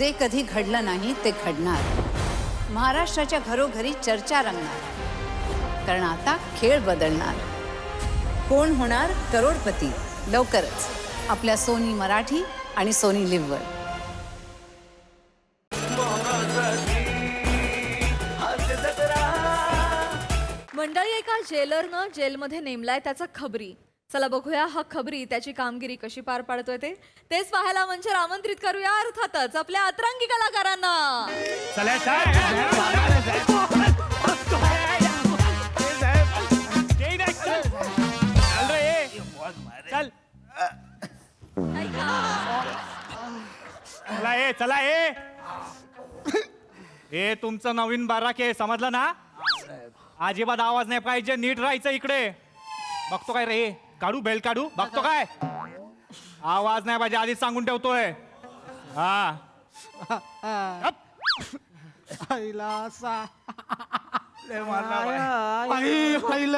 जे कधी घडलं नाही ते घडणार. महाराष्ट्राच्या घरोघरी चर्चा रंगणार. कारण आता खेळ बदलणार. कोण होणार करोडपती लवकरच आपल्या सोनी मराठी आणि सोनी लिव्हवर. मंडळी, एका जेलरनं जेलमध्ये नेमलाय त्याचा खबरी. चला बघूया हा खबरी त्याची कामगिरी कशी पार पाडतोय तेच पाहायला मंचावर आमंत्रित करूया अर्थातच आपल्या अतरंगी कलाकारांना. चला हे तुमचं नवीन बाराक आहे, समजलं ना? अजिबात आवाज नाही पाहिजे, नीट राहायचं इकडे. बघतो काय रे, काढू बेल्ट काढू, बघतो काय? आवाज नाही पाहिजे, आधीच सांगून ठेवतोय. हा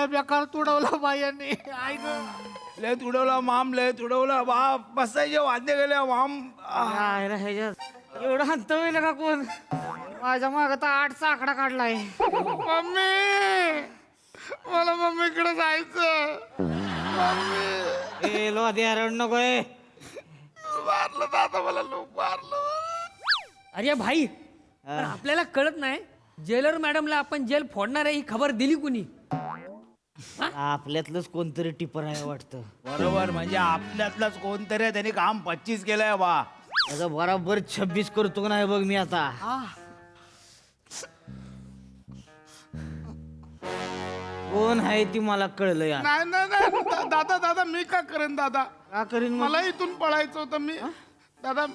बेकार तुडवला बायांनी. लय तुडवला माम, लय तुडवला बाप. बसायचे वाद्य गेले माम. एवढं हंत होईल का कोण? माझ्या माग तर 8चा आकडा काढलाय. मम्मी, मला मम्मीकडे जायचं. नकोय. मारलं दादा मला, लोक मारलं. अरे भाई, पण आपल्याला कळत नाही जेलर मॅडमला आपण जेल फोडणार आहे ही खबर दिली कुणी? आपल्यातलंच कोणतरी टिपर आहे वाटतं. बरोबर, म्हणजे आपल्यातलाच कोणतरी आहे, त्याने काम 25 केलंय बा. त्याचं बराबर 26 करतो नाही बघ मी आता. कोण आहे ती मला कळलं यार. नाही नाही नाही दादा दादा, मी का करेन दादा? का करीन मग? मला इथून पळायचं होतं. मी दादा,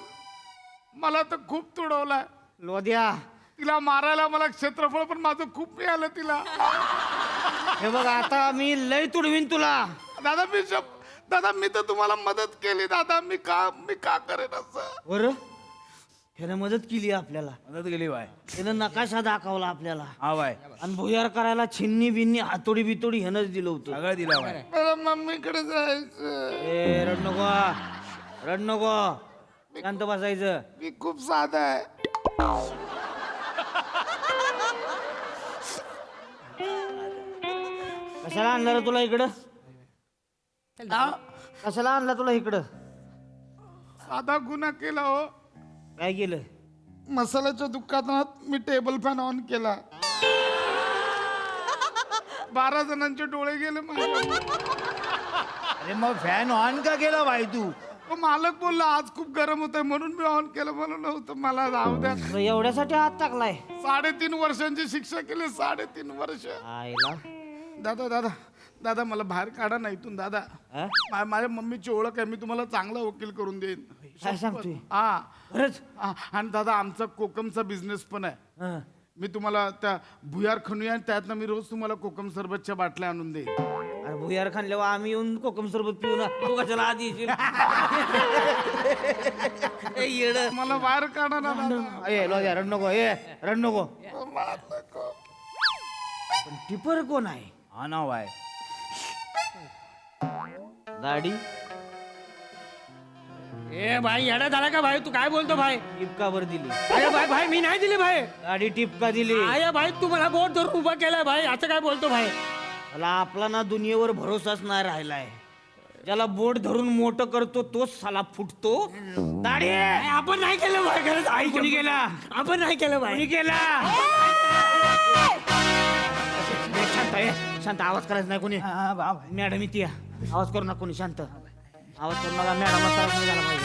मला तर खूप तुडवलाय. लोद्या, तिला मारायला मला क्षेत्रफळ पण माझं खूप मिळालं तिला. हे बघ आता मी लय तुडवीन तुला. दादा मी तर तुम्हाला मदत केली दादा. मी का करेन असं? बरं, ह्यानं मदत केली आपल्याला. मदत केली बाय. त्यानं नकाशा दाखवला आपल्याला. हा बाय, आणि भुयार करायला छिन्नी बिन्नी हातोडी बितोडी ह्यानंच दिलं होतं. सगळं दिलं बाय. मला मम्मीकडे जायचं. ए रड नको, रड नको, शांत बसायचं. मी खूप साधा आहे. कशाला आणलं तुला इकडं? कशाला आणला तुला इकडं? साधा गुन्हा केला हो. काय केलं? मसाल्याच्या दुकानात मी टेबल फॅन ऑन केला. 12 जणांचे डोळे गेले माझे. अरे मग फॅन ऑन का केला बाई तू? तो मालक बोलला आज खूप गरम होतंय म्हणून मी ऑन केलं. म्हणून नव्हतं, मला राहू द्या. एवढ्यासाठी हात टाकलाय? 3.5 वर्षांची शिक्षा केली. 3.5 वर्ष. आईला. दादा दादा दादा, मला बाहेर काढा ना इथून दादा. माझ्या मम्मीची ओळख आहे, मी तुम्हाला चांगला वकील करून देईन. काय सांगतोय? हा खरंच? आणि दादा, आमचा कोकमचा बिझनेस पण आहे. मी तुम्हाला त्या भुयार खणूया आणि त्यातनं मी रोज तुम्हाला कोकम सरबतच्या बाटल्या आणून देईन. अरे भुयार खाल्ल्यावर आम्ही येऊन कोकम सरबत पिऊ ना. तू कशाला आधी येशील? मला बाहेर काढा ना दादा. ए लोद्या, रड नको, रड नको. पण टिपर कोण आहे? हा ना बाय. गाडी ए भाई, येडा झाला का भाई? तू काय बोलतो भाई? टिपकावर दिली. अरे भाई भाई, मी नाही दिली भाई. गाडी टिपका दिली. अरे भाई, तू मला बोट धरून उभा केलाय भाई, असं काय बोलतो भाई? मला आपला ना दुनियेवर भरोसाच नाही राहिलाय. ज्याला बोट धरून मोठं करतो तोच साला फुटतो. दाढी आपण नाही केलं भाई. खरंच आई कोणी केला? आपण नाही केलं भाई. कोणी केला? शांत आहे, शांत. आवाज करायचा नाही कोणी. मॅडम इथे या. आवाज करू नका कोणी. शांत आवाज करू नका. मॅडम त्रास नाही झाला पाहिजे.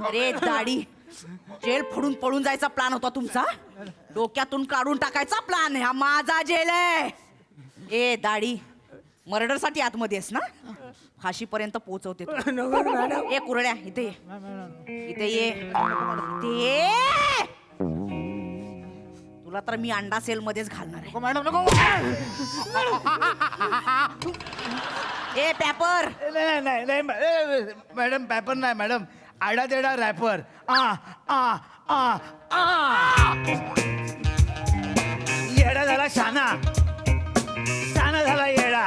अरे दाढी, जेल फोडून पळून जायचा प्लॅन होता तुमचा. डोक्यातून काढून टाकायचा प्लॅन. हा माझा जेल आहे. ए दाढी, मर्डर साठी आतमध्ये आहेस ना? फाशीपर्यंत पोहोचवते. ए कुरड्या, इथे ये, इथे ये, इथे ये. तुला तर मी अंडा सेल मध्येच घालणार आहे. मॅडम नको. ए पेपर. नाही नाही नाही मॅडम, पेपर नाही मॅडम. आडा तेडा रॅपर. आ आ आ आ शाना, शाना झाला येडा,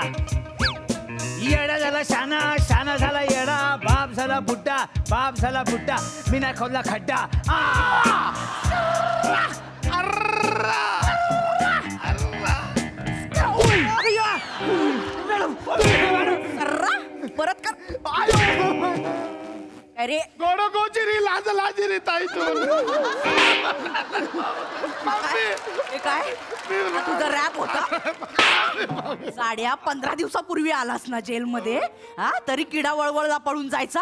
येडा झाला शाना, शाना झाला येडा, बाप झाला बुड्ढा, बाप झाला बुड्ढा, मी नाही खोदला खड्डा. सर्रा, परत कर. अरे गोडो गोचिरी लाज लाजिरी ताई तू. हे काय हा तुझा रॅप होता? 15 दिवसापूर्वी आलास ना जेलमध्ये, हा तरी किडा वळवळला पळून जायचा.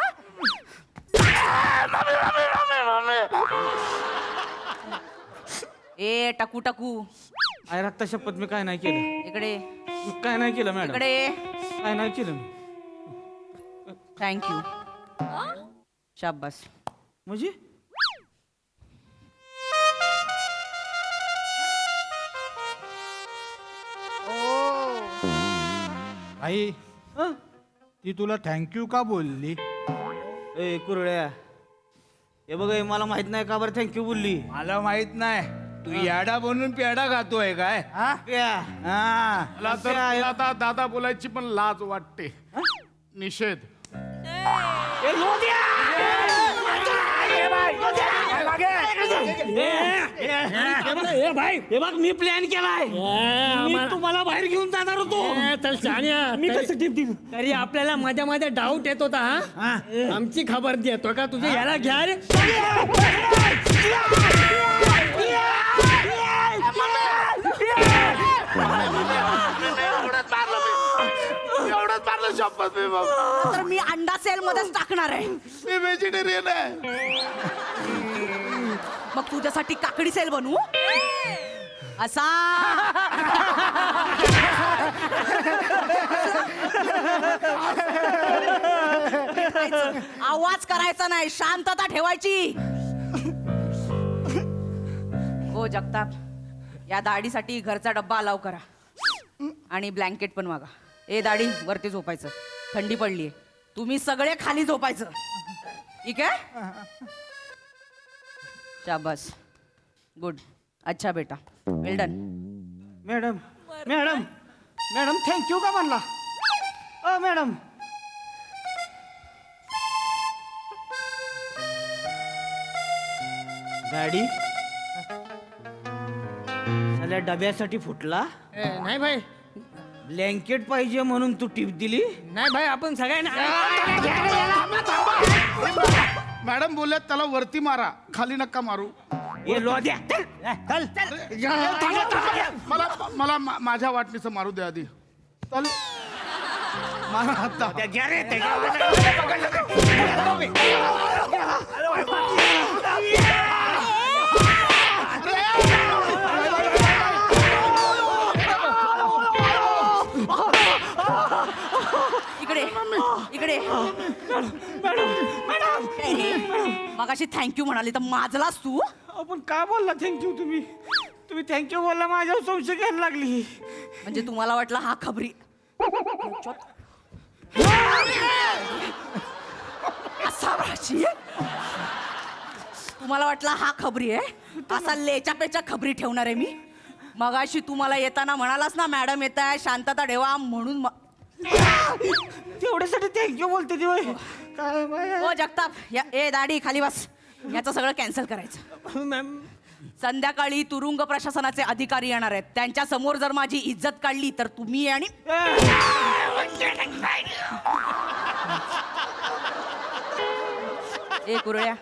ए टाकू टाकू आई रक्ता शपथ मी काय नाही केलं, इकडे मी काय नाही केलं मॅडम, इकडे. काय नाही केलं मी. थँक्यू. शाबास. म्हणजे आई हं? ती तुला थँक्यू का बोलली? ए कुरड्या, हे बघ हे मला माहित नाही का बरं थँक्यू बोलली. मला माहित नाही, तू याडा बनून पेडा खातोय काय? हा? हा. मला तर तुला आता दादा बोलायची पण लाज वाटते. निषेध. ए भाई हे बघ मी प्लॅन केलाय, मी तुम्हाला बाहेर घेऊन जाणार होतो. तर शाण्या मी कसं टिप दिली तरी आपल्याला मध्ये मध्ये डाऊट येत होता. हा आमची खबर देतो का तुझे याला घ्या रे. एवढंच मारलं शपथ मी बाबा. तर मी अंडा सेल मध्येच टाकणार आहे. मी व्हेजिटेरियन आहे. मग तुझ्यासाठी काकडी सेल बनवू असा. आवाज करायचा नाही, शांतता ठेवायची. हो जगताप, या दाढीसाठी घरचा डब्बा अलाव करा आणि ब्लँकेट पण मागा. ए दाढी वरती झोपायचं, थंडी पडलीये. तुम्ही सगळे खाली झोपायचं, ठीक आहे? शाबास, गुड, अच्छा बेटा, well done. Madam madam madam thank you का म्हणला? मॅडम गाडी साल्या डब्यासाठी फुटला. नाही भाई, ब्लँकेट पाहिजे म्हणून तू टिप दिली. नाही भाई, आपण सगळ्यांना मॅडम बोलल्यात त्याला वरती मारा, खाली नका मारू. हे लोद्या चल चल मला मला माझ्या वाटणीचं मारू दे आधी. चल मारा आता. इकडे इकडे. मगाशी थँक्यू म्हणाली तर माजलास तू. आपण का बोलला थँक्यू? तुम्ही थँक्यू बोलला, माझ्यावर संशय घ्यायला लागली. म्हणजे तुम्हाला वाटलं हा खबरी असा भाषी? तुम्हाला वाटलं हा खबरी आहे? असा लेच्या पेच्या खबरी ठेवणार आहे मी? मगाशी तुम्हाला येताना म्हणालास ना मॅडम येत आहे, शांतता ठेवा म्हणून. तेवढ्यासाठी थँक्यू बोलते ती होय? काय बाई? हो जगताप, ए दाढी खाली बस. याचं सगळं कॅन्सल करायचं. मॅम संध्याकाळी तुरुंग प्रशासनाचे अधिकारी येणार आहेत. त्यांच्या समोर जर माझी इज्जत काढली तर तुम्ही आणि ए कुरळ्या.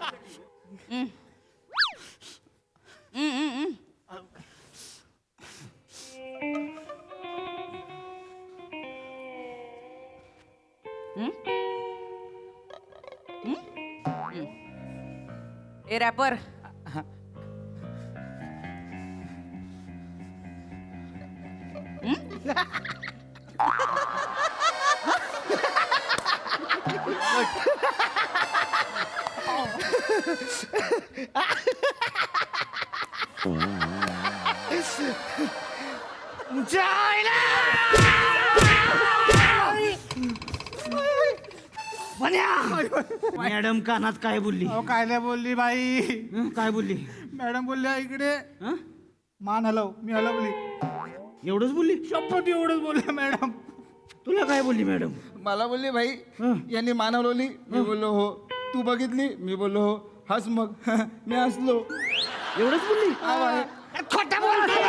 ए रॅपर, मॅडम कानात काय बोलली? अहो, काय नाही बोलली बाई. काय बोलली? मॅडम बोलल्या इकडे हं? मान हलव. मी हलवली. एवढंच बोलली शपथ एवढंच बोलले मॅडम. तुला काय बोलली मॅडम? मला बोलली भाई यांनी मान हलवली, मी बोललो हो. तू बघितली, मी बोललो हो. हस मग. मी हसलो. एवढंच बोलली? खोटं बोलतोय.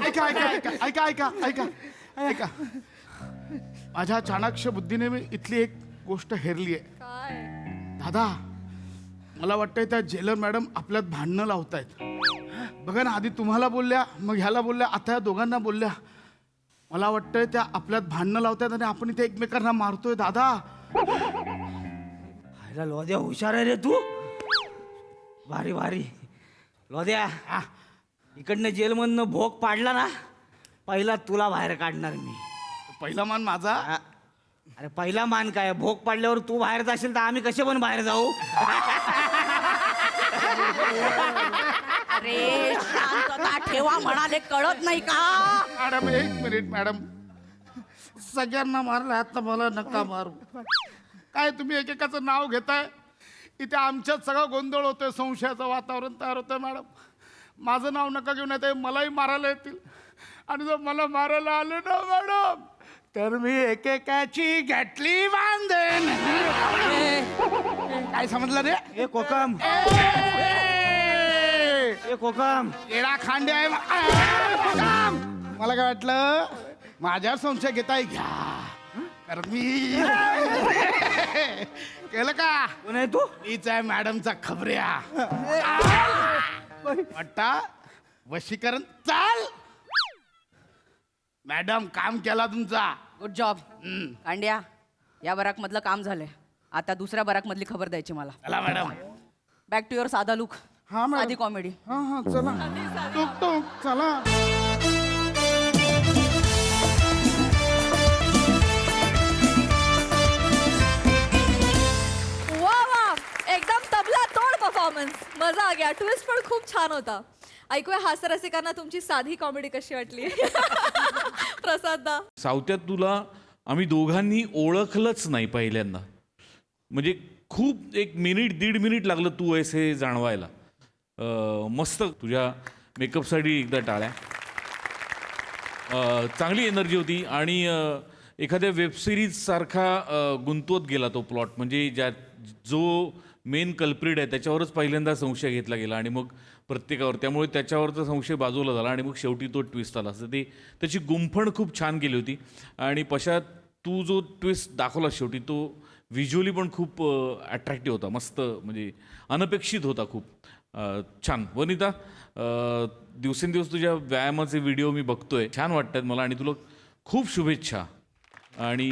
ऐका ऐका ऐका ऐका ऐका ऐका माझ्या चाणाक्ष बुद्धीने मी इथली एक गोष्ट हेरली आहे. काय दादा, मला वाटतंय त्या जेलर मॅडम आपल्यात भांडणं लावतायत. बघा ना, आधी तुम्हाला बोलल्या, मग ह्याला बोलल्या, आता या दोघांना बोलल्या. मला वाटतंय त्या आपल्यात भांडणं लावतायत आणि आपण इथे एकमेकांना मारतोय. दादा, खायला लोद्या हुशार आहे रे तू. भारी भारी. लोद्या, इकडनं जेलमधनं भोग पाडला ना, पहिला तुला बाहेर काढणार मी. पहिला मान माझा. अरे पहिला मान काय, भोग पाडल्यावर तू बाहेर जाशील तर आम्ही कसे पण बाहेर जाऊ? अरे शांतता ठेवा म्हणाले, कळत नाही का? मॅडम, एक मिनिट मॅडम. सगळ्यांना मारलं, आता मला नका मारू. काय तुम्ही एकेकाचं नाव घेताय? इथे आमच्यात सगळा गोंधळ होतोय, संशयाचं वातावरण तयार होतंय. मॅडम, माझं नाव नका घेऊन येते, मलाही मारायला येतील. आणि जर मला मारायला आले ना मॅडम, तर मी एकेकाची गॅटली बांधेन. काय समजलं रे? ए कोकम, ए कोकम, येडा खांडे आहे. मला काय वाटलं, माझ्यावर संशय घेताय घ्या, कारण मी केलं का? कोण आहे तू? मीच आहे मॅडमचा खबऱ्या. वाटता वशीकरण. चाल मॅडम, काम केला तुमचा. Good job. कांड्या, या बराक मधलं काम झालंय. आता दुसऱ्या बराक मधली खबर द्यायची मला. चला मॅडम. बॅक टू युअर साधा लुक. हा मॅडम. आधी कॉमेडी. हा हा, चला. टुक टुक, चला. वा वा, एकदम तबला तोड परफॉर्मन्स. मजा आ गया. ट्विस्ट पण खूप छान होता. ऐकूया हास्यरसिकांना तुमची साधी कॉमेडी कशी वाटली. प्रसाददा. सावत्यात तुला आम्ही दोघांनी ओळखलंच नाही पहिल्यांदा. म्हणजे खूप 1 मिनिट 1.5 मिनिट लागलं तू आहेस हे जाणवायला. मस्त. तुझ्या मेकअपसाठी एकदा टाळ्या. चांगली एनर्जी होती आणि एखाद्या वेबसिरीजसारखा गुंतवत गेला तो प्लॉट. म्हणजे जो मेन कल्प्रिट आहे त्याच्यावरच पहिल्यांदा संशय घेतला गेला आणि मग प्रत्येकावर, त्यामुळे त्याच्यावरचा संशय बाजूला झाला आणि मग शेवटी तो ट्विस्ट आला. असं ते त्याची गुंफण खूप छान केली होती. आणि पश्चात तू जो ट्विस्ट दाखवला शेवटी, तो व्हिज्युअली पण खूप अट्रॅक्टिव्ह होता. मस्त, म्हणजे अनपेक्षित होता खूप. छान. वनिता, दिवसेंदिवस तुझ्या व्यायामाचे व्हिडिओ मी बघतोय, छान वाटतात मला आणि तुला खूप शुभेच्छा. आणि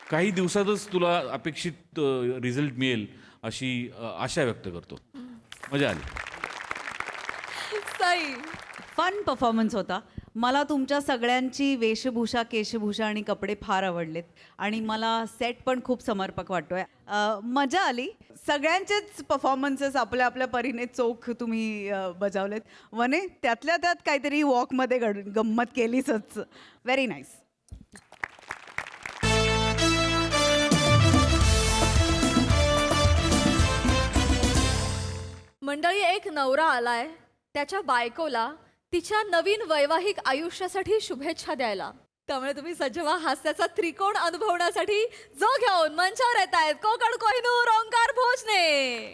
काही दिवसातच तुला अपेक्षित रिझल्ट मिळेल अशी आशा व्यक्त करतो. मजा आली. सई. फन परफॉर्मन्स होता. मला तुमच्या सगळ्यांची वेशभूषा, केशभूषा आणि कपडे फार आवडलेत आणि मला सेट पण खूप समर्पक वाटतोय. मजा आली. सगळ्यांचेच परफॉर्मन्सेस आपल्या आपल्या परीने चोख तुम्ही बजावलेत. वने, त्यातल्या त्यात काहीतरी वॉकमध्ये गंमत केलीच. Very nice. मंडळी, एक नवरा आलाय त्याच्या बायकोला तिच्या नवीन वैवाहिक आयुष्यासाठी शुभेच्छा द्यायला. त्यामुळे तुम्ही सज्ज व्हा हास्याचा त्रिकोण अनुभवण्यासाठी, जो घेऊन मंचावर येत आहेत कोकण कोहिनूर ओंकार भोजने,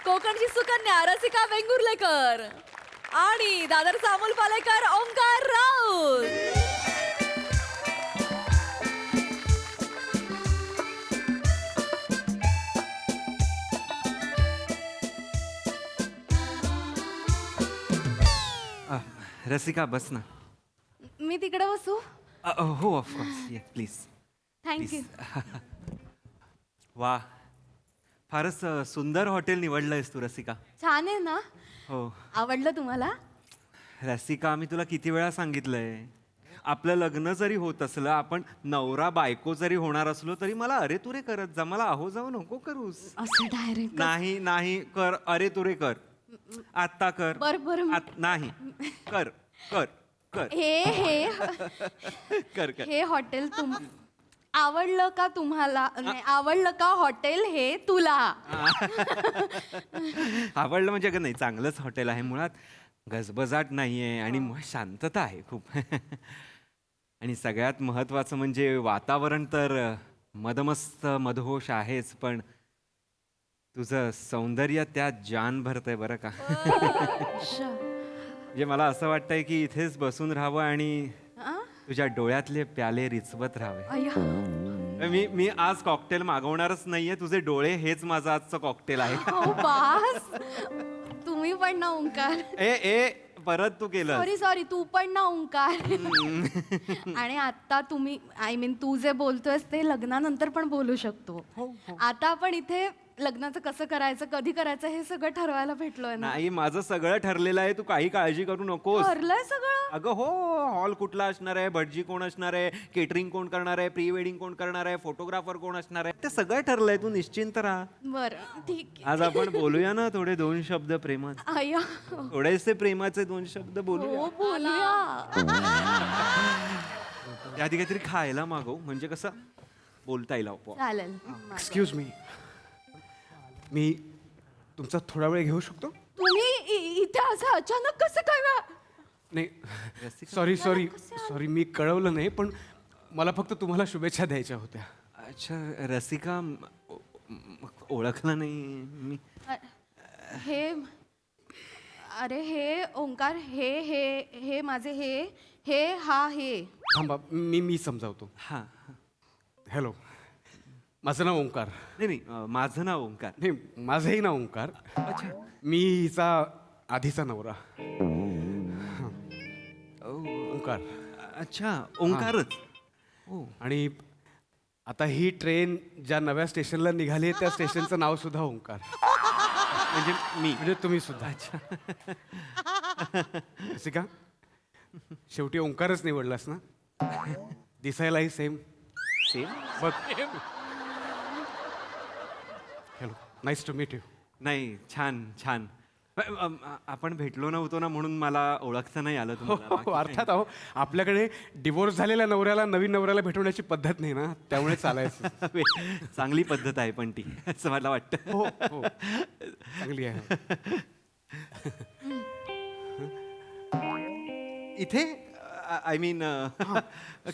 कोकणची सुकन्या रसिका वेंगुर्लेकर आणि दादरचा अमोल पालेकर ओंकार राऊत. रसिका, बस ना. मी तिकडे बसू? हो, ऑफकोर्स. ये प्लीज. थँक्यू. वा, फारच सुंदर हॉटेल निवडलंयस तू रसिका. छान आहे ना? हो. आवडलं तुम्हाला? रसिका, मी तुला किती वेळा सांगितलंय, आपलं लग्न जरी होत असलं, आपण नवरा बायको जरी होणार असलो तरी मला अरे तुरे करत जा. मला अहो जाऊ नको करूस. असं डायरेक्ट? नाही नाही, कर, अरे तुरे कर. आत्ता कर. बरं. नाही, कर कर कर. हे कर कर. हे हॉटेल आवडलं का तुम्हाला नाही, आवडलं का हॉटेल हे तुला? आवडलं म्हणजे का नाही, चांगलंच हॉटेल आहे मुळात. गजबजाट नाही आहे आणि शांतता आहे खूप. आणि सगळ्यात महत्त्वाचं म्हणजे वातावरण तर मदमस्त मदहोश आहेच, पण तुझं सौंदर्य त्यात जान भरतंय बरं का. म्हणजे मला असं वाटतंय की इथेच बसून राहावं आणि तुझ्या डोळ्यातले प्याले रिचवत राहावे. मी आज कॉकटेल मागवणारच नाहीये, तुझे डोळे हेच माझं आजचं कॉकटेल आहे. बास, तुम्ही पण ना ओंकार. ए परत तू केलं. सॉरी तू पण ना ओंकार. आणि आता तुम्ही तू जे बोलतोयस ते लग्नानंतर पण बोलू शकतो. आता आपण इथे लग्नाचं कसं करायचं, कधी करायचं हे सगळं ठरवायला भेटलोय ना. नाही, माझं सगळं ठरलेलं आहे, तू काही काळजी करू नकोस. ठरलंय सगळं? अगं हो, हॉल कुठला असणार आहे, भटजी कोण असणार आहे, केटरिंग कोण करणार आहे, प्री वेडिंग कोण करणार आहे, फोटोग्राफर कोण असणार आहे, ते सगळं ठरलंय. तू निश्चिंत राहा. बरं ठीक आहे. आज आपण बोलूया ना थोडे 2 शब्द प्रेमात. अय्या. थोडेसे प्रेमाचे 2 शब्द बोलूया. हो बोलूया. त्याआधी काहीतरी खायला मागव, म्हणजे कसं बोलता येईल आपोआप. चालेल. एक्सक्यूज मी तुमचा थोडा वेळ घेऊ शकतो? तुम्ही इथे असं अचानक कसं काय नाही, सॉरी मी कळवलं नाही, पण मला फक्त तुम्हाला शुभेच्छा द्यायच्या होत्या. अच्छा, रसिका ओळखलं नाही मी. हे अरे हे ओंकार, हे माझे हे थांबा, मी समजावतो. हां. हॅलो, माझं नाव ओंकार. नाही, माझं नाव ओंकार. नाही, माझंही नाव ओंकार. अच्छा, मी हिचा आधीचा नवरा. ओंकार. अच्छा, ओंकारच. आणि आता ही ट्रेन ज्या नव्या स्टेशनला निघाली त्या स्टेशनचं नाव सुद्धा ओंकार. म्हणजे तुम्ही सुद्धा. रसिका, शेवटी ओंकारच निवडलास ना? दिसायलाही सेम. बघ. Hello, nice to meet you. नाही, छान. आपण भेटलो नव्हतो ना, म्हणून मला ओळखता नाही आलं तुम्हाला. अर्थात. अहो, आपल्याकडे डिवोर्स झालेल्या नवऱ्याला नवीन नवऱ्याला भेटवण्याची पद्धत नाही ना, त्यामुळे चालायचं. चांगली पद्धत आहे पण ती, असं मला वाटतं. हो, चांगली आहे. इथे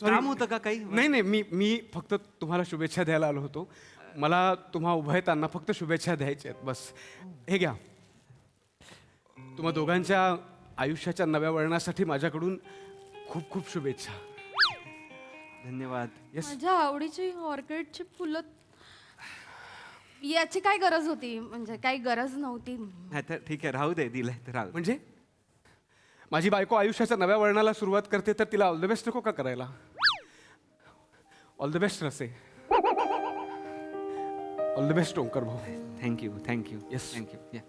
काम होतं का काही? नाही, मी फक्त तुम्हाला शुभेच्छा द्यायला आलो होतो. मला तुम्हा उभयतांना फक्त शुभेच्छा द्यायच्या आहेत, बस. हे घ्या. तुम्हा दोघांच्या आयुष्याच्या नव्या वळणासाठी माझ्याकडून खूप खूप शुभेच्छा. धन्यवाद. माझ्या आवडीची ऑर्किडची फुलं याची काय गरज होती? म्हणजे काही गरज नव्हती. ठीक आहे, राहू दे, दिलंय तर राहू. म्हणजे माझी बायको आयुष्याच्या नव्या वळणाला सुरुवात करते तर तिला ऑल द बेस्ट नको का करायला? ऑल द बेस्ट रसे. ऑल द बेस्ट ओंकार भाऊ. थँक्यू. येस. थँक्यू.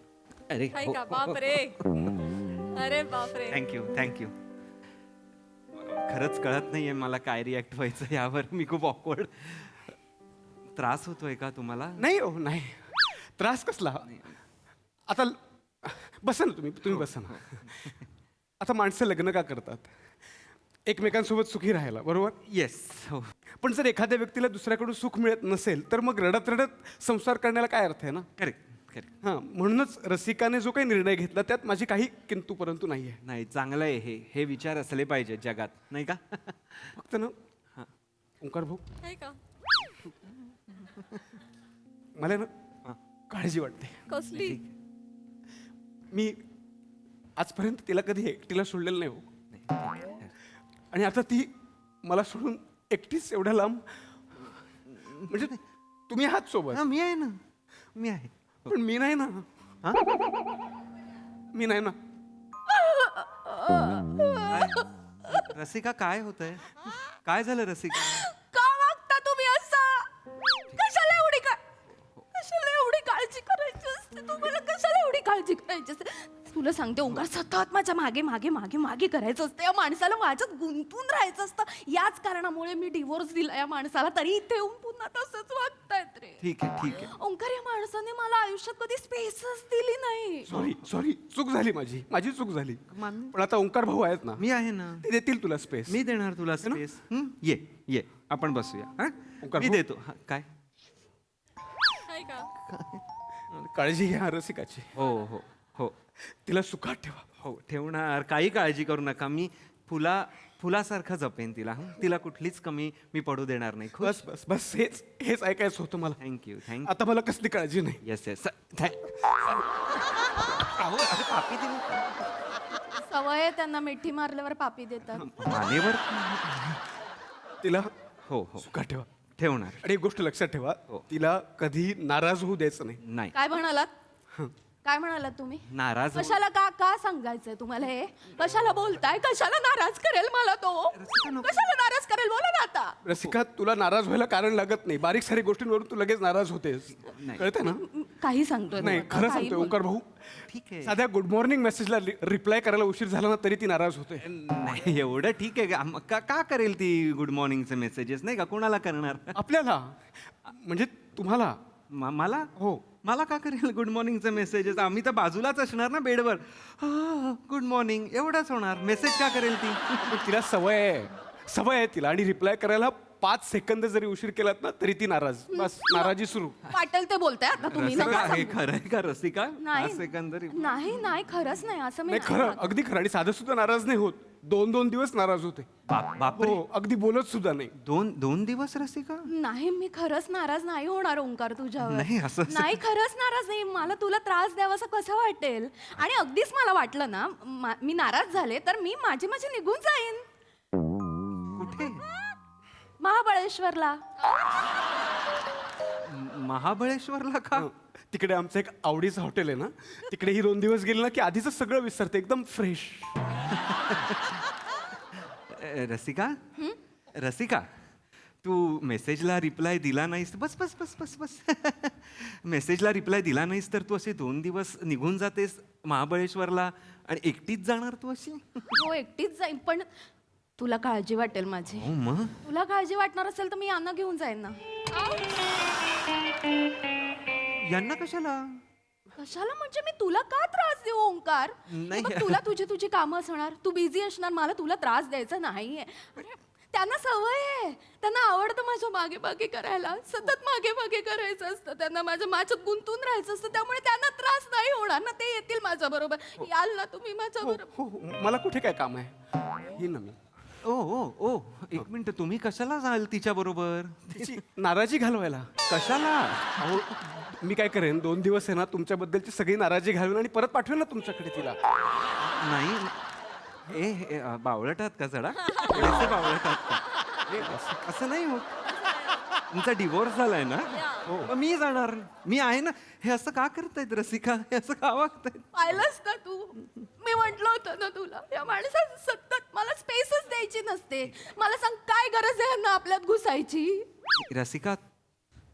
अरे बापरे. अरे बापरे. थँक्यू. खरंच कळत नाहीये मला काय रिॲक्ट व्हायचं यावर. मी खूप ऑकवर्ड. त्रास होतोय का तुम्हाला? नाही. त्रास कसला? आता बसा ना, तुम्ही बसा ना. आता माणसं लग्न का करतात? एकमेकांसोबत सुखी राहायला, बरोबर? येस. हो. पण जर एखाद्या व्यक्तीला दुसऱ्याकडून सुख मिळत नसेल तर मग रडत संसार करण्याला काय अर्थ आहे ना? करेक्ट. हां, म्हणूनच रसिकाने जो काही निर्णय घेतला त्यात माझी काही किंतु परंतु नाही आहे. नाही, चांगलं आहे हे विचार असले पाहिजे जगात, नाही का? फक्त ना ओंकार भाऊ, मला ना काळजी वाटते. कसली? मी आजपर्यंत तिला कधी एकटीला सोडलेलं नाही हो. आणि आता ती मला सोडून एकटीच एवढ्या लांब. म्हणजे तुम्ही आहात सोबत. मी आहे ना, मी आहे. पण मी नाही ना. मी नाही ना. रसिका, काय होतंय? काय झालं रसिका? का वागता तुम्ही असं? कशाला एवढी काळजी करायची असते तुम्हाला? कशाला एवढी काळजी करायची असते? तुला सांगते ओंकार, सतत माझ्या मागे करायचं असतं. या माणसाला माझ्यात गुंतून राहायचं असतं. याच कारणामुळे मी डिवोर्स दिला या माणसाला, तरी इथे येऊन पुन्हा तसंच वागतायत रे. ठीक आहे. ओंकार, या माणसाने मला आयुष्यात कधी स्पेसच दिली नाही. सॉरी, चूक झाली माझी चूक झाली. पण आता ओंकार भाऊ आहेत ना, मी आहे ना, ते देतील तुला स्पेस. मी देणार तुला स्पेस. ये आपण बसूया. ओंकार मी भाऊ, देतो. हा, काय? आहे का? काळजी घ्या रसिकाची. हो हो हो तिला सुखात ठेवा. हो ठेवणार. काही काळजी करू नका. मी फुलासारखं जपेन तिला. हं? तिला कुठलीच कमी मी पडू देणार नाही. खुश. बस बस बस हेच ऐकायचं होतं मला. थँक्यू आता मला कसली काळजी नाही. Yes yes. पापी दिली सवय आहे त्यांना मिठी मारल्यावर पापी देतात. मानेवर. तिला हो हो सुखात ठेवा. ठेवणार. आणि एक गोष्ट लक्षात ठेवा, तिला कधी नाराज होऊ द्यायचं नाही. नाही काय म्हणालात? काय म्हणालात तुम्ही? नाराज होऊ- कशाला का सांगायचंय तुम्हाला हे? कशाला बोलताय? कशाला नाराज करेल मला तो? कशाला नाराज करेल बोला ना आता. रसिका, तुला नाराज व्हायला कारण लागत नाही. बारीक सारी गोष्टींवरून तू लगेच नाराज होतेस. कळतं ना? काही सांगतोय नाही, खरं सांगतोय ओंकार भाऊ. ठीक आहे. साध्या गुड मॉर्निंग मेसेजला रिप्लाय करायला उशीर झाला ना तरी ती नाराज होते. नाही एवढं ठीक आहे का करेल ती गुड मॉर्निंगचे मेसेजेस? नाही का कोणाला करणार? आपल्याला म्हणजे तुम्हाला. मला हो. मला का करेल गुड मॉर्निंगचे मेसेजेस? आम्ही तर बाजूलाच असणार ना बेडवर. गुड मॉर्निंग एवढंच होणार. मेसेज का करेल ती? तिला सवय आहे तिला. आणि रिप्लाय करायला 5 सेकंद जरी उशीर केलात ना तरी ती नाराज. बस नाराजी सुरू. वाटेल ते बोलताय आता तुम्ही. रसिका नका हे खरं आहे का रसिका? नाही. 5 सेकंद तरी. नाही खरंच नाही असं मी नाही खरं, अगदी खरं. आणि साधं सुद्धा नाराज नाही होत. 2 दिवस नाराज होते. बापरे. हो, अगदी बोलत सुद्धा नाही. 2 दिवस रसिका? नाही मी खरंच नाराज नाही होणार ओंकार तुझ्यावर. नाही, असं- नाही खरंच नाराज नाही. मला तुला त्रास द्यावासा कसं वाटेल? आणि अगदीच मला वाटलं ना मी नाराज झाले तर मी माझे निघून जाईन. कुठे? महाबळेश्वरला. महाबळेश्वरला का? तिकडे आमचं एक आवडीचं हॉटेल आहे ना, तिकडे ही 2 दिवस गेले ना की आधीच सगळं विसरते. एकदम फ्रेश. रसिका तू मेसेजला रिप्लाय दिला नाहीस. बस बस बस बस बस मेसेजला रिप्लाय दिला नाहीस तर तू असे 2 दिवस निघून जातेस महाबळेश्वरला आणि एकटीच जाणार तू अशी? हो एकटीच जाईन पण तुला काळजी वाटेल माझी. हो मग तुला काळजी वाटणार असेल तर मी यांना घेऊन जाईन ना. यांना कशाला? कशाला म्हणजे मी तुला का त्रास देऊ ओंकार? नाही. बघ, तुला तुझी तुझी कामं असणार. तू बिझी असणार. मला तुला त्रास द्यायचा नाहीये. अरे, त्यांना सवय आहे. त्यांना आवडतं माझ्या मागे मागे करायला. सतत मागे मागे करायचं असतं. त्यांना माझ्यात गुंतून राहायचं असतं. त्यामुळे त्यांना त्रास नाही होणार ना. ते येतील माझ्या बरोबर. याल ना तुम्ही माझ्या बरोबर. हो, मला कुठे काय काम आहे? ही ना मी. ओ एक मिनिट. तुम्ही कशाला जाल तिच्या बरोबर? तिची नाराजी घालवायला. कशाला? अहो, मी काय करेन 2 दिवस आहे ना तुमच्याबद्दलची सगळी नाराजी घालवेन आणि परत पाठवेन ना तुमच्याकडे तिला. नाही बावळट आहात का जरा? थोडेसे बावळट आहात का? असं नाही होत. तुमचा डिवोर्स झालाय ना? मग मी जाणार. मी आहे ना. हे असं का करतायत रसिका? हे असं का वागतायत? पाहिलंस का तू? मी म्हंटल होतं ना तुला या माणसाचं सतत मला स्पेसच द्यायची नसते. मला सांग काय गरज आहे यांना आपल्यात घुसायची? रसिका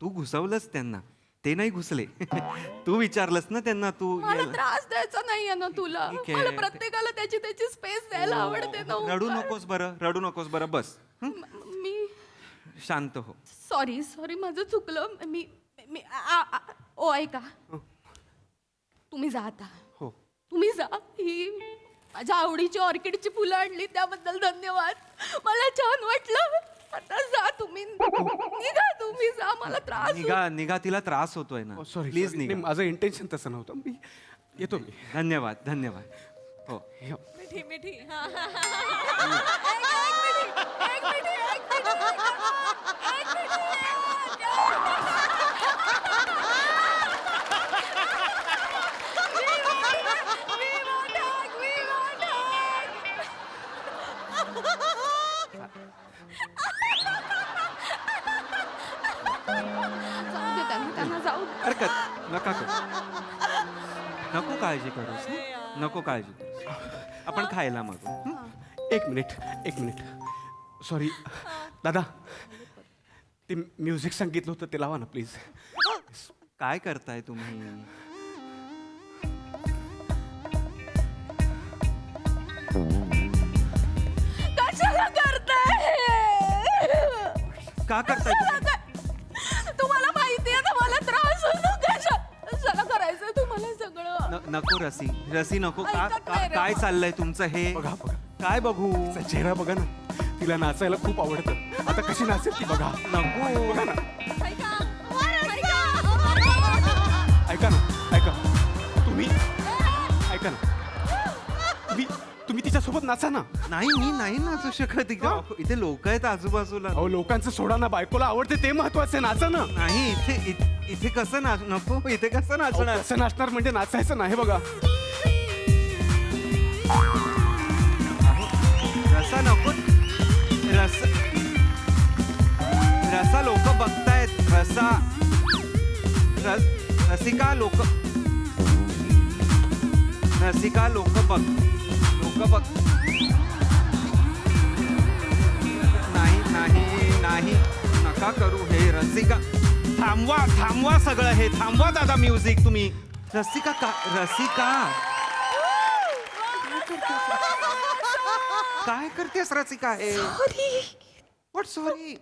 तू घुसवलंस त्यांना. ते नाही घुसले. तू विचारलंस ना त्यांना. तू मला त्रास द्यायचा नाहीये ना तुला. ठीक आहे. मला प्रत्येकाला त्याची स्पेस द्यायला आवडते ना. रडू नकोस बरं. बस. मी शांत हो. सॉरी माझं चुकलं. मी ऐका तुम्ही जा आता. हो. तुम्ही जा. ही माझ्या आवडीची ऑर्किडची फुलं आणली त्याबद्दल धन्यवाद. मला छान वाटलं. आता जा तुम्ही. निघा तुम्ही जा. मला त्रास निघा. तिला त्रास होतोय ना. सॉरी प्लीज निघा. माझं इंटेन्शन तसं नव्हतं. मी येतो. मी धन्यवाद. हो. मिठी. त्यांना जाऊ दे. हरकत नका करू. नको काळजी करूस. नको काळजी करूस. आपण खायला मागू. एक मिनिट. सॉरी दादा, ते म्युझिक सांगितलं होतं ते लावा ना प्लीज. काय करताय तुम्ही? कशाला करताय? का करताय तुम्ही? तुम्हाला माहिती आहे ना मला त्रास होतो. कशाला करायचं तुम्हाला सगळं? नको रसी नको. ऐकत नाही रे. काय चाललंय तुमचं हे? बघा काय बघू? चेहरा बघा ना. तिला नाचायला खूप आवडतं आता कशी नाचेल ती बघा. नको. बघा ना. ऐका ऐका ना, ऐका. तुम्ही ऐका ना, तुम्ही तिच्यासोबत नाचा ना. नाही, मी नाही नाचू शकत. इथे लोक आहेत आजूबाजूला. अहो, लोकांचं सोडा ना, बायकोला आवडते ते महत्वाचं, नाचा ना. नाही, इथे कसं नाच नको. इथे कसं अहो, नाचणार? कसं नाचणार म्हणजे नाचायचं नाही बघा. रसा नको. रसा लोक बघतायत. रसिका लोक बघ. नाही नका करू हे. रसिका थांबवा सगळं हे. थांबवा दादा म्युझिक तुम्ही. रसिका काय करतेस रसिका हे? What sorry?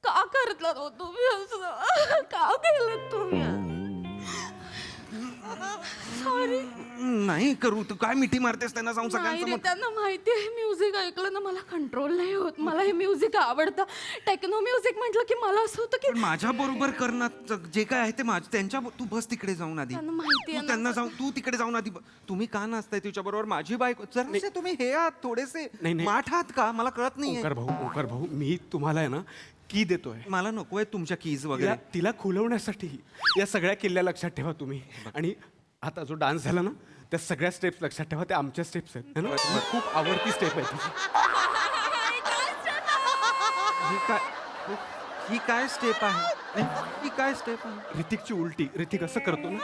का करतला हो तुम्ही असं? का केलं तुम्ही? सॉरी. नाही करू. तू काय मिठी मारतेस त्यांना जाऊन नाही रे, सगळ्यांसमोर? त्यांना माहिती आहे म्युझिक ऐकलं ना मला कंट्रोल नाही होत. मला हे म्युझिक आवडतं. टेक्नो म्युझिक म्हटलं की मला असं होतं की पण माझ्या बरोबर करणार जे काय आहे ते त्यांच्या. तू बस तिकडे जाऊन आधी. त्यांना माहिती आहे तू ना. त्यांना जाऊन तू तिकडे जाऊन आधी. तुम्ही का नाचताय तिच्या बरोबर? माझी बायको. जरासे तुम्ही हे आहात थोडेसे नाही. माठ आहात का? मला कळत नाही. ओंकार भाऊ, मी तुम्हाला आहे ना की देतोय. मला नकोय तुमच्या कीज वगैरे. तिला खुलवण्यासाठी या सगळ्या किल्ल्या लक्षात ठेवा तुम्ही. आणि आता जो डान्स झाला ना, त्या सगळ्या स्टेप्स लक्षात ठेवा. त्या आमच्या स्टेप्स आहेत है ना? मला खूप आवडती स्टेप आहे तुझी. ही काय स्टेप आहे? ही काय स्टेप आहे? ऋतिकची उलटी. ऋतिक असं करतो ना.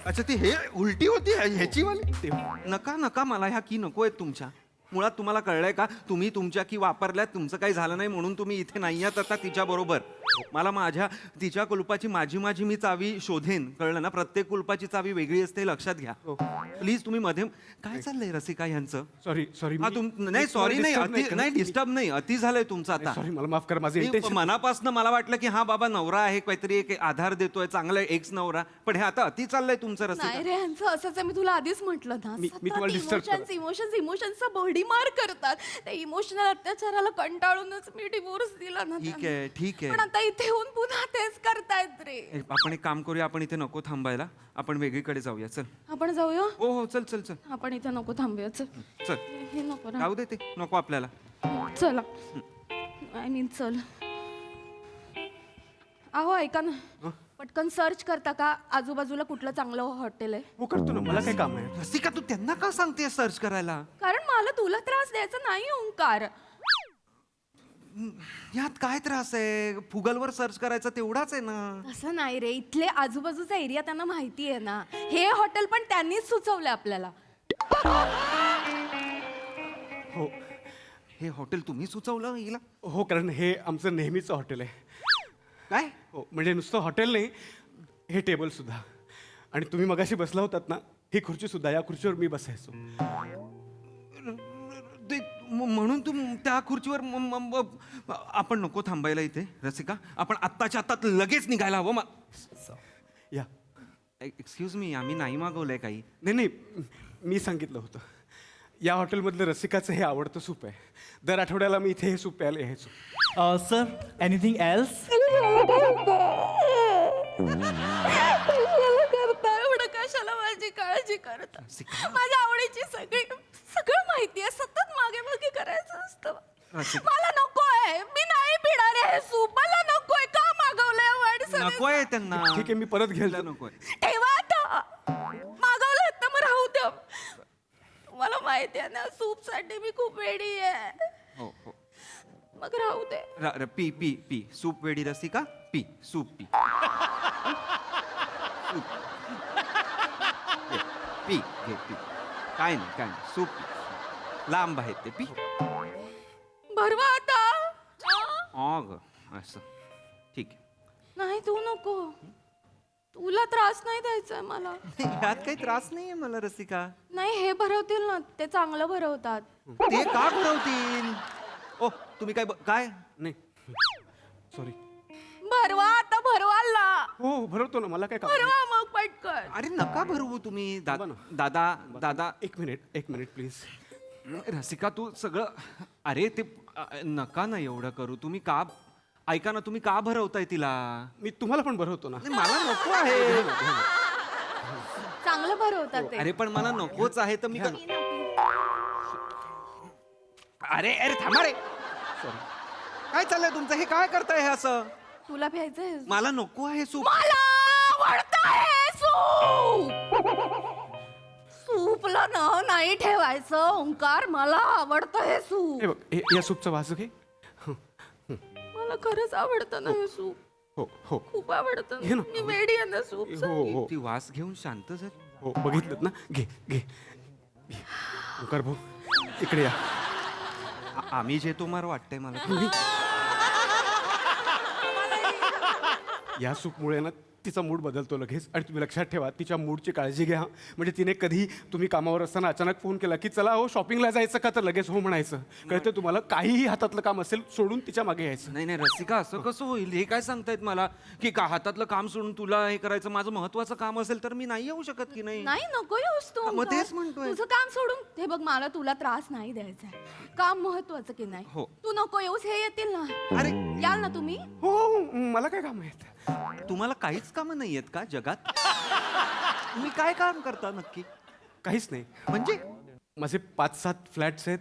अच्छा, ती हे उलटी होती ह्याची वाली. ते नका मला ह्या की नको आहेत तुमच्या. मुळात तुम्हाला कळलंय का? तुम्ही तुमच्या की वापरल्यात. तुमचं काही झालं नाही म्हणून तुम्ही इथे नाही आहात आता तिच्या बरोबर. मला तिच्या कुलपाची माझी मी चावी शोधेन. कळलं ना? प्रत्येक कुलपाची चावी वेगळी असते, लक्षात घ्या. प्लीज तुम्ही मध्ये. काय चाललंय रसिका यांचं? सॉरी. नाही सॉरी नाही डिस्टर्ब नाही. अति झालंय तुमचं आता. सॉरी, मला माफ करा. माझं इंटेन्शन. मनापासून मला वाटलं की हा बाबा नवरा आहे, काहीतरी एक आधार देतोय, चांगला एक्स नवरा. पण हे आता अति चाललंय तुमचं नाही रसिका. रे, ह्यांचं असंच आहे. मी तुला आधीच म्हटलं ना. मी तुम्हाला disturb करत- इमोशन्सचा बॉडीमार करतात. त्या इमोशनल अत्याचाराला कंटाळूनच मी डिवोर्स दिला ना त्यांना. ठीक आहे. पण आता इथे येऊन पुन्हा तेच करतायत रे. आपण एक काम करूया. आपण इथे नको थांबायला. आपण वेगळीकडे जाऊया. चल. आपण जाऊया. हो चल. आपण इथे नको थांबूया. चल. चल हे नको ना. राहू दे ते. नको आपल्याला. चला. आय मीन चल. अहो ऐका ना, पटकन सर्च करता का आजूबाजूला कुठलं चांगलं हॉटेल आहे? हो करतो ना. मला काय काम आहे? रसिका तू त्यांना का सांगते सर्च करायला? कारण मला तुला त्रास द्यायचा नाही ओंकार. यात काय त्रास आहे? गुगलवर सर्च करायचा तेवढाच आहे ना. असं नाही रे, इथले आजूबाजूचा एरिया त्यांना माहिती आहे ना. हे हॉटेल पण त्यांनीच सुचवलं आपल्याला. हो. हे हॉटेल तुम्ही सुचवलं हिला? हो, कारण हे आमचं नेहमीचं हॉटेल आहे. काय? हो, म्हणजे नुसतं हॉटेल नाही, हे टेबल सुद्धा. आणि तुम्ही मगाशी बसला होतात ना, ही खुर्ची सुद्धा. या खुर्चीवर मी बसायचो. म्हणून तू त्या खुर्चीवर. आपण नको थांबायला इथे रसिका. आपण आत्ताच्या आत्ता लगेच निघायला हवं. या. एक्सक्यूज मी, आम्ही नाही मागवलंय काही. नाही, मी सांगितलं होतं. या हॉटेलमधलं रसिकाचं हे आवडतं सूप आहे. दर आठवड्याला मी इथे हे सूप प्यायला यायचो. Sir, anything else? एवढं कशाला माझी काळजी करता? माझ्या आवडीची सगळं माहिती आहे. सतत मागे करायचं असतं. मला नकोय. मी नाही पिणार आहे सूप. मला नकोय. का मागवलंय? नकोय त्यांना. ठीक आहे, मी परत घ्यायला नकोय. ठेवा आता. मागवलं तर मग राहू द्या. मला माहिती आहे ना, सूप साठी मी खूप वेडी आहे. हो. मग राहू दे. पी सूप वेडी Rasika. P soup P. P घे पी. काय नाही सूप पी. लांब आहे ते. पी. भरवा आता. असं ठीक आहे. नाही तू नको. तुला त्रास नाही द्यायचा मला. यात काही त्रास नाहीये मला रसिका. नाही, हे भरवतील ना, ते चांगलं भरवतात. ते का भरवतील? ओ तुम्ही काय नाही. सॉरी. भरवा आता. भरवाल ना. हो, भरवतो ना. मला काय काम? भरवा मग पटकन. अरे नका भरवू तुम्ही दादा दादा एक मिनिट प्लीज. रसिका तू सगळं अरे ते नका ना एवढं करू तुम्ही का ऐका ना तुम्ही का भरवताय तिला मी तुम्हाला पण भरवतो ना. नाही, मला नको आहे चांगलं भरवतात ते. अरे पण मला नकोच आहे तर मी अरे अरे थांबा रे काय चाललंय तुमचं हे काय करताय हे असं तुला प्यायचंय मला नको आहे सूप मला आवडतंय सूप. सूपला नाव नाही ठेवायचं ओंकार. मला आवडतं हे सूप. हे बघ या सूपचा वास घे. मला खरंच आवडतं ना हे सूप. हो खूप आवडतं. घे ना. मी वेडी आहे ना सूप. हो ती वास घेऊन शांत झाली हो बघितलं ना. घे ओंकार भाऊ इकडे या. आम्ही जे तुम्हाला वाटतंय मला या सूपमुळे ना तिचा मूड बदलतो लगेच. आणि तुम्ही लक्षात ठेवा तिच्या मूडची काळजी घ्या. म्हणजे तिने कधी तुम्ही कामावर असताना अचानक फोन केला की चला हो शॉपिंगला जायचं का तर लगेच हो म्हणायचं. कळतं तुम्हाला. काहीही हातातलं काम असेल सोडून तिच्या मागे यायचं. नाही रसिका असं कसं होईल हे काय सांगतायत मला की का हातातलं काम सोडून तुला हे करायचं माझं महत्वाचं काम असेल तर मी नाही येऊ शकत की नाही नाही नको येऊस तू मग तेच ओंकार. म्हणतोय. तुझं काम सोडून हे बघ मला तुला त्रास नाही द्यायचा आहे. काम महत्वाचं की नाही. हो. तू नको येऊस हे येतील ना. अरे याल ना तुम्ही. हो मला काय काम आहेत. तुम्हाला काहीच कामं नाही आहेत का जगात तुम्ही काय काम करता नक्की काहीच नाही. म्हणजे माझे 5-7 फ्लॅट्स आहेत.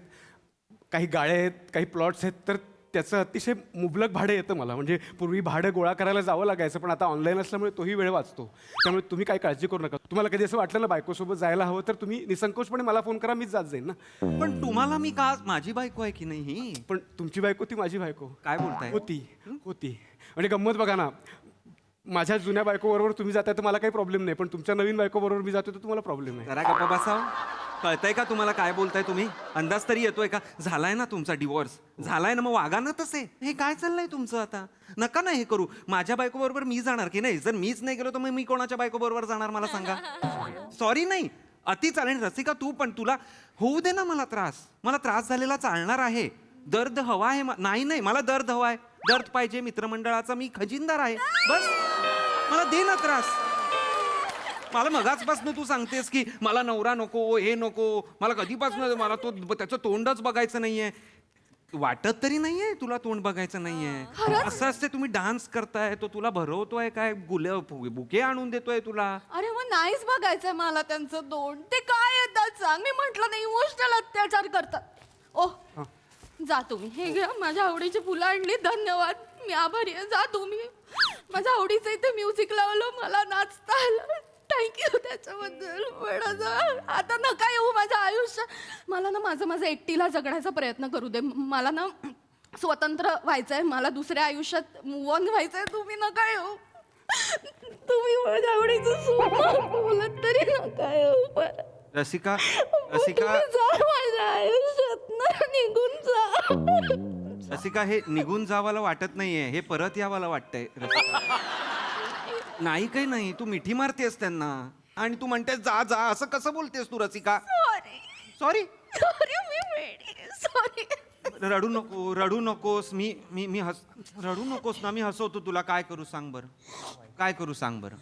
काही गाड्या आहेत काही प्लॉट्स आहेत. तर त्याचं अतिशय मुबलक भाडं येतं मला. म्हणजे पूर्वी भाडं गोळा करायला जावं लागायचं पण आता ऑनलाईन असल्यामुळे तोही वेळ वाचतो. त्यामुळे तुम्ही काही काळजी करू नका. तुम्हाला कधी असं वाटलं ना बायकोसोबत जायला हवं तर तुम्ही निसंकोचपणे मला फोन करा. मीच जात जाईन ना. पण तुम्हाला मी का माझी बायको आहे की नाही ही पण तुमची बायको ती माझी बायको काय बोलताय होती. म्हणजे गंमत बघा ना. माझ्या जुन्या बायकोबरोबर तुम्ही जाताय तर मला काही प्रॉब्लेम नाही. पण तुमच्या नवीन बायकोबरोबर मी जातो तर तुम्हाला प्रॉब्लेम आहे. जरा गप्पा बसाव कळतंय का तुम्हाला काय बोलताय तुम्ही अंदाज तरी येतोय का झालाय ना तुमचा डिवोर्स झालाय ना मग वागा ना तसे हे काय चाललंय तुमचं आता नका ना हे करू माझ्या बायको बरोबर मी जाणार की नाही जर मीच नाही गेलो तर मग मी कोणाच्या बायको बरोबर जाणार मला सांगा सॉरी नाही अति चालेल रसिका तू पण तुला होऊ दे ना मला त्रास झालेला चालणार आहे दर्द हवा आहे नाही मला दर्द हवा आहे दर्द पाहिजे मित्रमंडळाचा मी खजिनदार आहे बस मला दे ना त्रास मला मगाचपासून तू सांगतेस की मला नवरा नको हे नको मला कधीपासून मला तो त्याचं तोंडच बघायचं नाहीये वाटत तरी नाहीये तुला तोंड बघायचं नाहीये असं असते तुम्ही डान्स करताय तो तुला भरवतोय काय बुके आणून देतोय तुला अरे मग नाहीच बघायचंय मला त्यांचं तोंड ते काय येतात सांग मी म्हंटल नाही इमोशनल अत्याचार करतात ओह जा तुम्ही हे घ्या माझ्या आवडीची फुलं आणली धन्यवाद मी आभारी आहे जा तुम्ही माझ्या आवडीचं इथे म्युझिक लावलं मला नाचता आलं थँक्यू त्याच्याबद्दल पण आता नका येऊ माझ्या आयुष्यात मला ना माझं एकटीला जगण्याचा प्रयत्न करू दे मला ना स्वतंत्र व्हायचंय मला दुसऱ्या आयुष्यात मूव ऑन व्हायचंय तुम्ही नका येऊ तुम्ही माझ्या आवडीचं सूप बोलत तरी नका येऊ रसिका जा माझ्या आयुष्यात ना निघून जा रसिका हे निघून जावाला वाटत नाहीये हे परत यावाला वाटतंय रसिका नाही काही नाही तू मिठी मारतेस त्यांना आणि तू म्हणतेस जा जा असं कसं बोलतेस तू रसिका सॉरी रडू नकोस मी रडू नकोस ना मी हसवतो तुला काय करू सांग बरं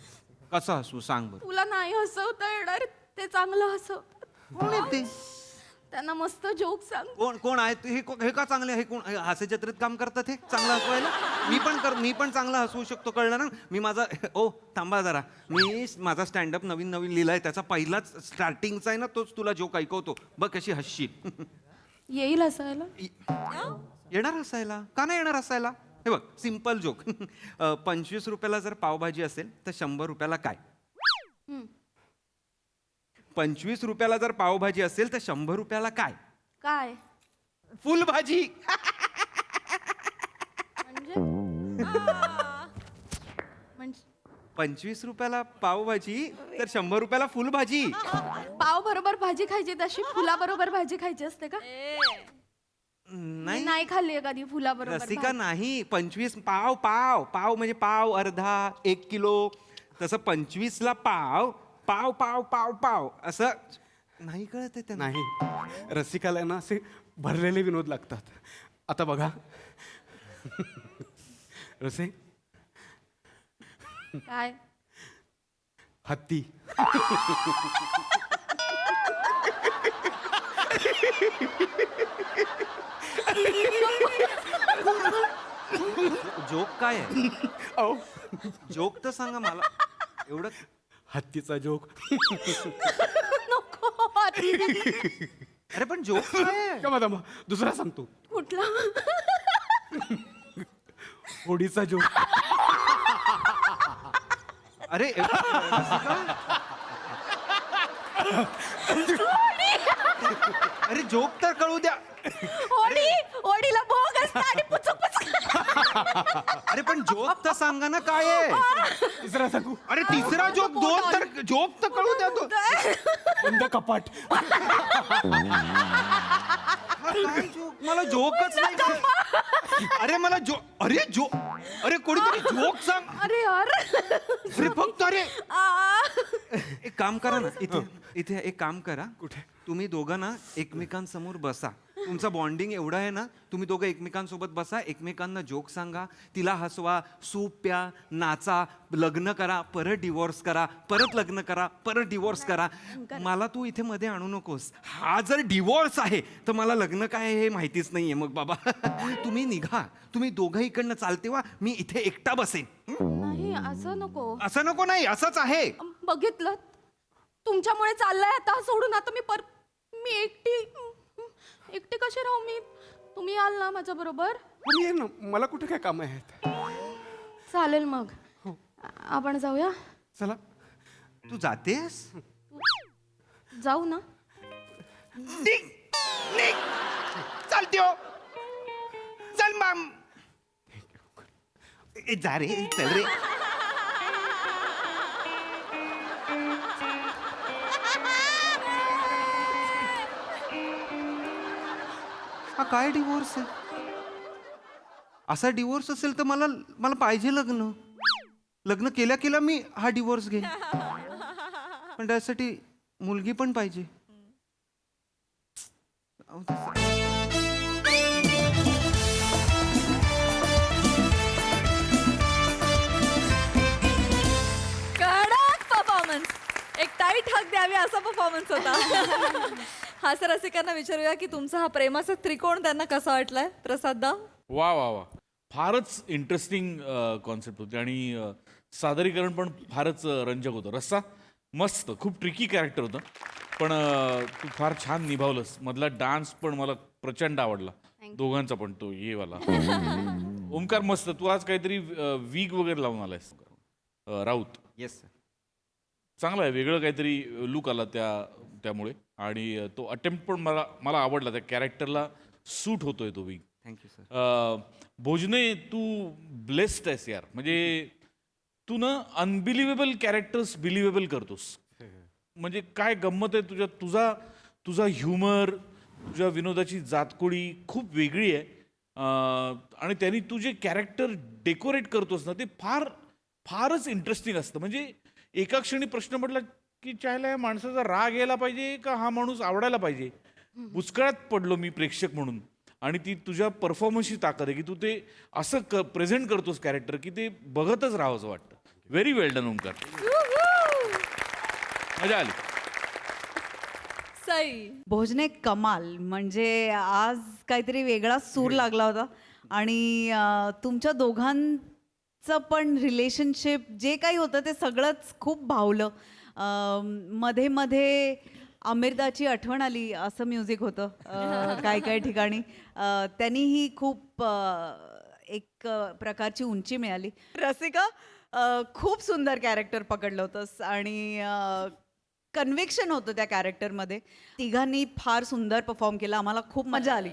कसं हसू सांग बरं तुला नाही हसवता येणार ते चांगलं हसवतात कोण येते त्यांना मस्त जोक सांग कोण आहे हे का चांगले हे कोण हास्य जत्रेत काम करतात हे चांगलं हसवायला मी पण चांगलं हसवू शकतो कळलं ना मी माझा थांबा जरा मी माझा स्टँडअप नवीन लिहिलाय त्याचा पहिलाच स्टार्टिंगचा आहे ना तोच तुला जोक ऐकवतो बघ कशी हसशील येईल हसायला येणार हसायला का नाही येणार हसायला हे बघ सिम्पल जोक 25 रुपयाला जर पावभाजी असेल तर 100 रुपयाला काय 25 रुपयाला जर पावभाजी असेल तर 100 रुपयाला काय काय फुलभाजी म्हणजे 25 रुपयाला पावभाजी तर 100 रुपयाला फुलभाजी पाव बरोबर भाजी खायची तशी फुला बरोबर भाजी खायची असते का नाही खाल्ली कधी फुला बरोबर रसिका नाही 25 पाव म्हणजे पाव अर्धा 1 किलो तसं 25 ला पाव असं नाही कळत ते नाही रसिकाला ना असे भरलेले विनोद लागतात आता बघा रसे काय हत्ती जोक काय आहे? अहो जोक तर सांगा मला. एवढं हत्तीचा जोक. अरे पण जोक काय आहे? थांबा दुसरा सांगतो. कुठला? होडीचा जोक. अरे अरे जोक तर कळू द्या. ओढीला भोग असतं आणि पुचक पुचक. अरे पण जोक तर सांगा ना काय आहे. तिसरा सांगू. अरे तिसरा जोक, दोन तर जोक तर कळू द्या. बंद कपाट. हा काय जोक? मला जोकच नाही कळत. अरे मला अरे कोणीतरी जोक सांग. अरे यार. अरे फक्त अरे एक काम करा ना, इथे एक काम करा. कुठे? तुम्ही दोघं ना एकमेकांसमोर बसा. तुमचं बॉन्डिंग एवढं आहे ना, तुम्ही दोघं एकमेकांसोबत बसा, एकमेकांना जोक सांगा, तिला हसवा, सूप प्या, नाचा, लग्न करा, परत डिवोर्स करा, परत लग्न करा, परत डिवोर्स करा. मला तू इथे मध्ये आणू नकोस. हा जर डिवोर्स आहे तर मला लग्न काय आहे हे माहितीच नाहीये. मग बाबा तुम्ही निघा, तुम्ही दोघं इकडनं चालते वा, मी इथे एकटा बसेन. नाही असं नको. असं नको नाही, असंच आहे. बघितलं तुमच्यामुळे चाललंय आता सोडून. आता मी एकटी कशी राहू मी? तुम्ही याल ना माझ्या बरोबर? मी ये ना, मला कुठे काय काम आहेत. चालेल मग आपण जाऊया. चला. तू जातेस? जाऊ ना. चालते हो. चल माम. जा रे, चल रे. हा काय डिवोर्स आहे? असा डिवोर्स असेल तर मला पाहिजे लग्न केल्या मी हा डिवोर्स घे. पण त्यासाठी मुलगी पण पाहिजे. कडक परफॉर्मन्स. एक टाईट हक द्यावी असा परफॉर्मन्स होता. हास्यरसिकांना विचारूया की तुमचा हा प्रेमाचा त्रिकोण त्यांना कसा वाटलाय. प्रसाद दा. वा वा वा, फारच इंटरेस्टिंग कॉन्सेप्ट होती आणि सादरीकरण पण फारच रंजक होतं. रस्सा मस्त, खूप ट्रिकी कॅरेक्टर होतं, पण तू फार छान निभावलंस. मधला डान्स पण मला प्रचंड आवडला, दोघांचा पण. तो ये वाला ओमकार मस्त. तू आज काहीतरी वीग वगैरे लावून आलायस. राऊत. येस. चांगला आहे, वेगळं काहीतरी लुक आला त्यामुळे. आणि तो अटेम्प्ट पण मला आवडला. त्या कॅरेक्टरला सूट होतोय तो वीग. Thank you sir. भोजने, तू ब्लेस्ड आहेस यार. म्हणजे तू ना अनबिलिव्हेबल कॅरेक्टर्स बिलिव्हेबल करतोस. म्हणजे काय गंमत आहे तुझा ह्युमर, तुझ्या विनोदाची जातकुळी खूप वेगळी आहे. आणि त्यांनी तू जे कॅरेक्टर डेकोरेट करतोस ना, ते फारच इंटरेस्टिंग असतं. म्हणजे एका क्षणी प्रश्न पडला की चायला या माणसाचा राग यायला पाहिजे का हा माणूस आवडायला पाहिजे. बुचकळ्यात पडलो मी प्रेक्षक म्हणून. आणि ती तुझ्या परफॉर्मन्सची ताकद आहे की तू ते असं प्रेझेंट करतोस कॅरेक्टर की ते बघतच राहावं असं वाटतं. व्हेरी वेल डन ओमकार. मजा आली. सई. भोजने कमाल. म्हणजे आज काहीतरी वेगळा सूर लागला होता. आणि तुमच्या दोघांचं पण रिलेशनशिप जे काही होतं ते सगळंच खूप भावलं. मध्ये मध्ये आमिरदाची आठवण आली असं म्युझिक होतं काही ठिकाणी. त्यांनीही खूप एक प्रकारची उंची मिळाली. रसिका, खूप सुंदर कॅरेक्टर पकडलं होतंस आणि कन्व्हिक्शन होतं त्या कॅरेक्टरमध्ये. तिघांनी फार सुंदर परफॉर्म केला. आम्हाला खूप मजा आली.